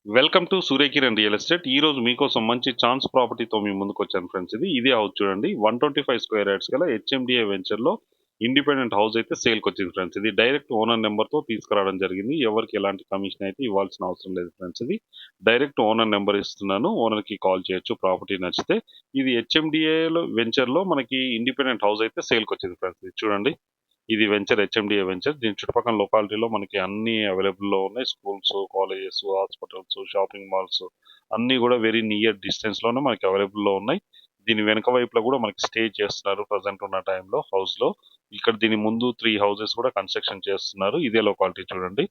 Welcome to Surya Kiran real estate. ఈ రోజు మీకోసం మంచి ఛాన్స్ ప్రాపర్టీతో మీ ముందుకు వచ్చాను ఫ్రెండ్స్. ఇది హౌస్ చూడండి. 125 స్క్వేర్ యార్డ్స్ గల హెచ్ఎండిఏ వెంచర్ లో ఇండిపెండెంట్ హౌస్ అయితే సేల్కి వచ్చింది ఫ్రెండ్స్. ఇది డైరెక్ట్ ఓనర్ నెంబర్ తో తీసుకురావడం జరిగింది. ఎవరికి ఎలాంటి కమిషన్ అయితే ఇవ్వాల్సిన అవసరం లేదు ఫ్రెండ్స్. ఇది డైరెక్ట్ ఓనర్ నెంబర్ ఇస్తున్నాను, ఓనర్ కి కాల్ చేయొచ్చు ప్రాపర్టీ నచ్చితే. ఇది హెచ్ఎండిఏ వెంచర్ లో మనకి ఇండిపెండెంట్ హౌస్ అయితే సేల్కి వచ్చింది ఫ్రెండ్స్. ఇది చూడండి. ఇది వెంచర్, హెచ్ఎండిఏ వెంచర్. దీని చుట్టుపక్కల లొకాలిటీలో మనకి అన్ని అవైలబుల్లో ఉన్నాయి. Schools, colleges, hospitals, shopping malls అన్నీ కూడా వెరీ నియర్ డిస్టెన్స్ లోనే మనకి అవైలబుల్లో ఉన్నాయి. దీని వెనక వైపులో కూడా మనకి స్టే చేస్తున్నారు ప్రజెంట్ ఉన్న టైంలో హౌస్ లో. ఇక్కడ దీని ముందు 3 హౌసెస్ కూడా కన్స్ట్రక్షన్ చేస్తున్నారు. ఇదే లొకాలిటీ చూడండి.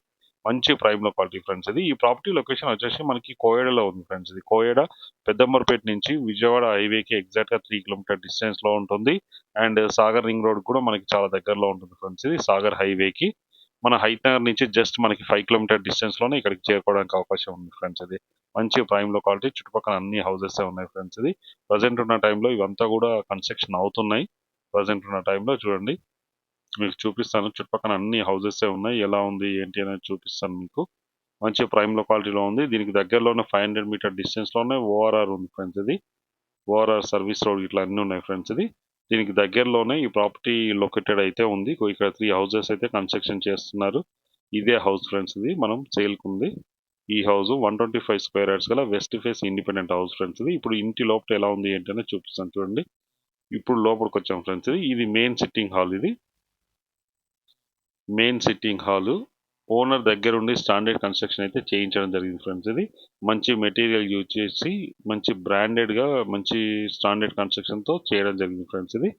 మంచి ప్రైమ్ లొకాలిటీ ఫ్రెండ్స్. ఇది ఈ ప్రాపర్టీ లొకేషన్ వచ్చేసి మనకి కోయేడలో ఉంది ఫ్రెండ్స్. ఇది కోయేడ పెద్దంబర్పేట నుంచి విజయవాడ హైవేకి ఎగ్జాక్ట్ గా 3 కిలోమీటర్ డిస్టెన్స్ లో ఉంటుంది. అండ్ సాగర్ రింగ్ రోడ్ కూడా మనకి చాలా దగ్గరలో ఉంటుంది ఫ్రెండ్స్. ఇది సాగర్ హైవేకి మన హైట్ నగర్ నుంచి జస్ట్ మనకి 5 కిలోమీటర్ డిస్టెన్స్ లోనే ఇక్కడికి చేరుకోవడానికి అవకాశం ఉంది ఫ్రెండ్స్. ఇది మంచి ప్రైమ్ లొకాలిటీ, చుట్టుపక్కల అన్ని హౌసెస్ ఉన్నాయి ఫ్రెండ్స్. ఇది ప్రజెంట్ ఉన్న టైంలో ఇవంతా కూడా కన్స్ట్రక్షన్ అవుతున్నాయి. ప్రజెంట్ ఉన్న టైంలో చూడండి, మీకు చూపిస్తాను. చుట్టుపక్కల అన్ని హౌసెస్ ఉన్నాయి. ఎలా ఉంది ఏంటి అనేది చూపిస్తాను మీకు. మంచి ప్రైమ్ లొకాలిటీలో ఉంది. దీనికి దగ్గరలోనే 500 మీటర్ డిస్టెన్స్ లోనే ఓఆర్ఆర్ ఉంది ఫ్రెండ్స్. ఇది ఓఆర్ఆర్ సర్వీస్ రోడ్ ఇట్లా అన్ని ఉన్నాయి ఫ్రెండ్స్. ఇది దీనికి దగ్గరలోనే ఈ ప్రాపర్టీ లొకేటెడ్ అయితే ఉంది. ఇక్కడ 3 హౌసెస్ అయితే కన్స్ట్రక్షన్ చేస్తున్నారు. ఇదే హౌస్ ఫ్రెండ్స్. ఇది మనం సేల్కి ఉంది. ఈ హౌస్ 125 స్క్వేర్ యార్డ్స్ గల west face independent house friends. ఇది ఇప్పుడు ఇంటి లోపల ఎలా ఉంది ఏంటనే చూపిస్తాను చూడండి. ఇప్పుడు లోపలికి వచ్చాం ఫ్రెండ్స్. ఇది మెయిన్ సిట్టింగ్ హాల్. ఇది మెయిన్ సిట్టింగ్ హాల్. ఓనర్ దగ్గరుండి స్టాండర్డ్ కన్స్ట్రక్షన్ అయితే చేయించడం జరిగింది ఫ్రెండ్స్. ఇది మంచి మెటీరియల్ యూజ్ చేసి మంచి బ్రాండెడ్ గా మంచి స్టాండర్డ్ కన్స్ట్రక్షన్ తో చేయడం జరిగింది ఫ్రెండ్స్. ఇది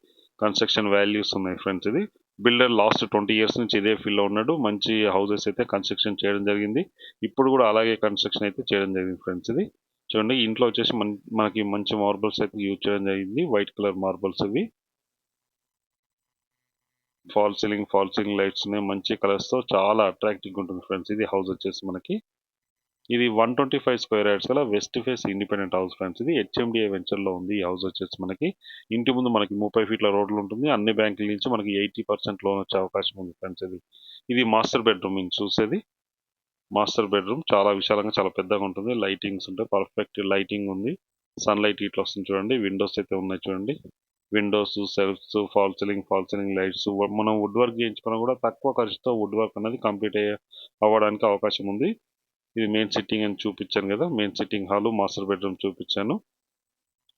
కన్స్ట్రక్షన్ వాల్యూస్ ఉన్నాయి ఫ్రెండ్స్. ఇది బిల్డర్ లాస్ట్ 20 ఇయర్స్ నుంచి ఇదే ఫీల్డ్ లో ఉన్నాడు. మంచి హౌసెస్ అయితే కన్స్ట్రక్షన్ చేయడం జరిగింది. ఇప్పుడు కూడా అలాగే కన్స్ట్రక్షన్ అయితే చేయడం జరిగింది ఫ్రెండ్స్. ఇది చూడండి. ఇంట్లో వచ్చేసి మనకి మంచి మార్బల్స్ అయితే యూజ్ చేయడం జరిగింది. White colour marbles. ఇవి ఫాల్ సీలింగ్ లైట్స్ ఉన్నాయి. మంచి కలర్స్ తో చాలా అట్రాక్టివ్ ఉంటుంది ఫ్రెండ్స్. ఇది హౌస్ వచ్చేసి మనకి ఇది 125 స్క్వేర్ యార్డ్స్ గల west face independent house friends. ఇది హెచ్ఎండిఏ వెంచర్ లో ఉంది. ఈ హౌస్ వచ్చేసి మనకి ఇంటి ముందు మనకి 30 ఫీట్ల రోడ్లు ఉంటుంది. అన్ని బ్యాంకుల నుంచి మనకి 80% లోన్ వచ్చే అవకాశం ఉంది ఫ్రెండ్స్. ఇది మాస్టర్ బెడ్రూమ్. మీరు చూసేది మాస్టర్ బెడ్రూమ్. చాలా విశాలంగా చాలా పెద్దగా ఉంటుంది. లైటింగ్స్ ఉంటాయి. పర్ఫెక్ట్ లైటింగ్ ఉంది. సన్ లైట్ ఇట్లా వస్తుంది చూడండి. విండోస్ అయితే ఉన్నాయి చూడండి. Windows, shelves, fall ceiling lights. మనం వుడ్ వర్క్ చేయించుకున్నా కూడా తక్కువ ఖర్చుతో వుడ్ వర్క్ అనేది కంప్లీట్ అవ్వడానికి అవకాశం ఉంది. ఇది మెయిన్ సిట్టింగ్ అని చూపించాను కదా. Main sitting hall, master bedroom చూపించాను.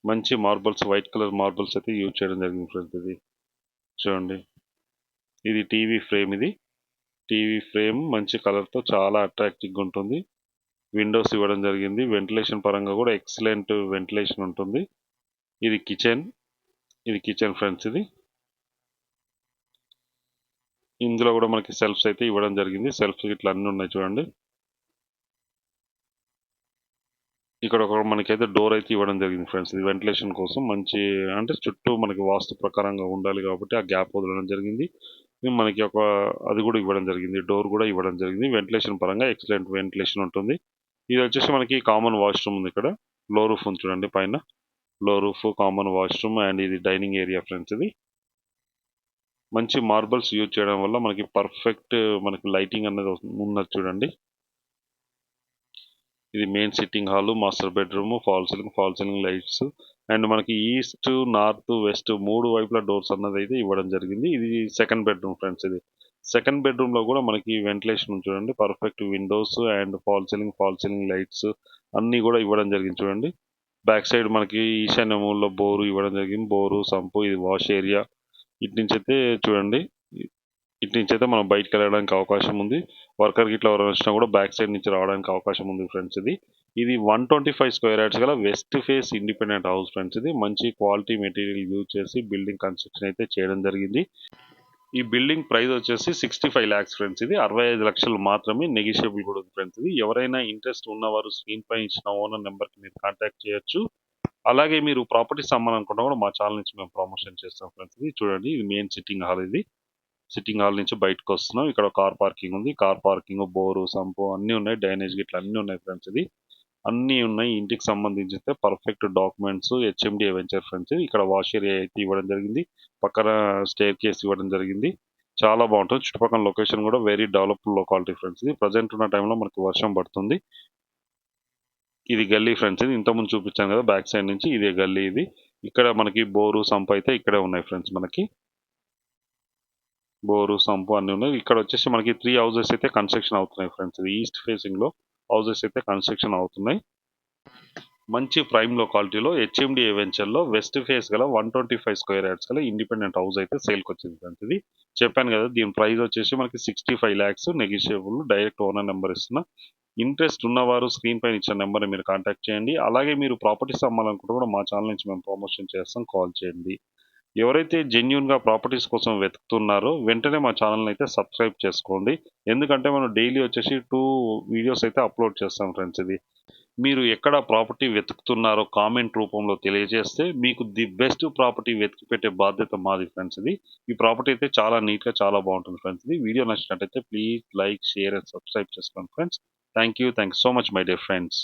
మంచి మార్బల్స్, వైట్ కలర్ మార్బల్స్ అయితే యూజ్ చేయడం జరిగింది ఫ్రెండ్స్. ఇది చూడండి. ఇది టీవీ ఫ్రేమ్. ఇది టీవీ ఫ్రేమ్ మంచి కలర్ తో చాలా అట్రాక్టివ్ గా ఉంటుంది. విండోస్ ఇవ్వడం జరిగింది. వెంటిలేషన్ పరంగా కూడా ఎక్సలెంట్ వెంటిలేషన్ ఉంటుంది. ఇది కిచెన్. ఇది కిచెన్ ఫ్రెండ్స్. ఇది ఇందులో కూడా మనకి సెల్ఫ్స్ అయితే ఇవ్వడం జరిగింది. సెల్ఫ్స్ ఇట్లా అన్ని ఉన్నాయి చూడండి. ఇక్కడ ఒక మనకైతే డోర్ అయితే ఇవ్వడం జరిగింది ఫ్రెండ్స్. ఇది వెంటిలేషన్ కోసం మంచి, అంటే చుట్టూ మనకి వాస్తు ప్రకారంగా ఉండాలి కాబట్టి ఆ గ్యాప్ వదలడం జరిగింది. ఇది మనకి ఒక అది కూడా ఇవ్వడం జరిగింది. డోర్ కూడా ఇవ్వడం జరిగింది. వెంటిలేషన్ పరంగా ఎక్సలెంట్ వెంటిలేషన్ ఉంటుంది. ఇది వచ్చేసి మనకి కామన్ వాష్రూమ్ ఉంది. ఇక్కడ లో రూఫ్ ఉంది చూడండి. పైన లో రూఫ్, కామన్ వాష్రూమ్ అండ్ ఇది డైనింగ్ ఏరియా ఫ్రెండ్స్. ఇది మంచి మార్బల్స్ యూజ్ చేయడం వల్ల మనకి పర్ఫెక్ట్ మనకి లైటింగ్ అనేది ఉన్నది చూడండి. ఇది main sitting hall, master bedroom, fall ceiling lights and మనకి ఈస్ట్, నార్త్, వెస్ట్ 3 వైపుల డోర్స్ అన్నది అయితే ఇవ్వడం జరిగింది. ఇది సెకండ్ బెడ్రూమ్ ఫ్రెండ్స్. ఇది సెకండ్ బెడ్రూమ్ లో కూడా మనకి వెంటిలేషన్ చూడండి. Perfect Windows and fall ceiling lights అన్ని కూడా ఇవ్వడం జరిగింది చూడండి. బ్యాక్ సైడ్ మనకి ఈశాన్య మూలలో బోరు ఇవ్వడం జరిగింది. Bore, sump. ఇది వాష్ ఏరియా. ఇటు నుంచి అయితే చూడండి. ఇటు నుంచి అయితే మనం బయటకు వెళ్ళడానికి అవకాశం ఉంది. వర్కర్ గిట్లా ఎవరైనా వచ్చినా కూడా బ్యాక్ సైడ్ నుంచి రావడానికి అవకాశం ఉంది ఫ్రెండ్స్. ఇది 125 స్క్వేర్ యార్డ్స్ గల west face independent house friends. ఇది మంచి క్వాలిటీ మెటీరియల్ యూజ్ చేసి బిల్డింగ్ కన్స్ట్రక్షన్ అయితే చేయడం జరిగింది. ఈ బిల్డింగ్ ప్రైస్ వచ్చేసి 65 lakhs ఫ్రెండ్స్. ఇది 65 లక్షలు మాత్రమే. నెగిషియబుల్ కూడా ఉంది ఫ్రెండ్స్. ఇది ఎవరైనా ఇంట్రెస్ట్ ఉన్నవారు స్క్రీన్ పై ఇచ్చిన ఓనర్ నెంబర్ కి మీరు కాంటాక్ట్ చేయొచ్చు. అలాగే మీరు ప్రాపర్టీస్ అమ్మాలనుకున్నా కూడా మా ఛానల్ నుంచి మేము ప్రమోషన్ చేస్తాం ఫ్రెండ్స్. ఇది చూడండి. ఇది మెయిన్ సిట్టింగ్ హాల్. ఇది సిట్టింగ్ హాల్ నుంచి బయటకు వస్తున్నాం. ఇక్కడ కార్ పార్కింగ్ ఉంది. కార్ పార్కింగ్, బోరు, సంపు అన్ని ఉన్నాయి. డ్రైనేజ్ గిట్ల అన్ని ఉన్నాయి ఫ్రెండ్స్. ఇది అన్ని ఉన్నాయి. ఇంటికి సంబంధించి perfect documents HMDA venture friends. ఇక్కడ వాష్ ఏరియా అయితే ఇవ్వడం జరిగింది. పక్కన స్టేర్ కేస్ ఇవ్వడం జరిగింది. చాలా బాగుంటుంది. చుట్టుపక్కల లొకేషన్ కూడా వెరీ డెవలప్డ్ లొకాలిటీ ఫ్రెండ్స్. ఇది ప్రజెంట్ ఉన్న టైంలో మనకి వర్షం పడుతుంది. ఇది గల్లీ ఫ్రెండ్స్. ఇది ఇంతకుముందు చూపించాను కదా బ్యాక్ సైడ్ నుంచి, ఇదే గల్లీ ఇది. ఇక్కడ మనకి బోరు సంప్ అయితే ఇక్కడే ఉన్నాయి ఫ్రెండ్స్. మనకి బోరు సంపు అన్ని ఉన్నాయి. ఇక్కడ వచ్చేసి మనకి 3 హౌసెస్ అయితే కన్స్ట్రక్షన్ అవుతున్నాయి ఫ్రెండ్స్. ఇది ఈస్ట్ ఫేసింగ్ లో హౌసెస్ అయితే కన్స్ట్రక్షన్ అవుతున్నాయి. మంచి ప్రైమ్ లొకాలిటీలో హెచ్ఎండిఏ వెంచర్లో వెస్ట్ ఫేస్ గల 125 స్క్వేర్ యార్డ్స్ గల ఇండిపెండెంట్ హౌస్ అయితే సేల్కి వచ్చింది ఫ్రెండ్స్. ఇది చెప్పాను కదా, దీని ప్రైస్ వచ్చేసి మనకి 65 lakhs negotiable. Direct owner number ఇస్తున్నా. ఇంట్రెస్ట్ ఉన్నవారు స్క్రీన్ పైన ఇచ్చిన నెంబర్ని మీరు కాంటాక్ట్ చేయండి. అలాగే మీరు ప్రాపర్టీస్ అమ్మాలనుకుంటే కూడా మా ఛానల్ నుంచి మేము ప్రమోషన్ చేస్తాం, కాల్ చేయండి. ఎవరైతే జెన్యున్గా ప్రాపర్టీస్ కోసం వెతుకుతున్నారో వెంటనే మా ఛానల్ని అయితే సబ్స్క్రైబ్ చేసుకోండి. ఎందుకంటే మనం డైలీ వచ్చేసి 2 వీడియోస్ అయితే అప్లోడ్ చేస్తాం ఫ్రెండ్స్. ఇది మీరు ఎక్కడ ప్రాపర్టీ వెతుకుతున్నారో కామెంట్ రూపంలో తెలియజేస్తే మీకు ది బెస్ట్ ప్రాపర్టీ వెతికి పెట్టే బాధ్యత మాది ఫ్రెండ్స్. ఇది ఈ ప్రాపర్టీ అయితే చాలా నీట్గా చాలా బాగుంటుంది ఫ్రెండ్స్. ఇది వీడియో నచ్చినట్టయితే please like, share and subscribe చేసుకోండి friends. Thank you so much my dear friends.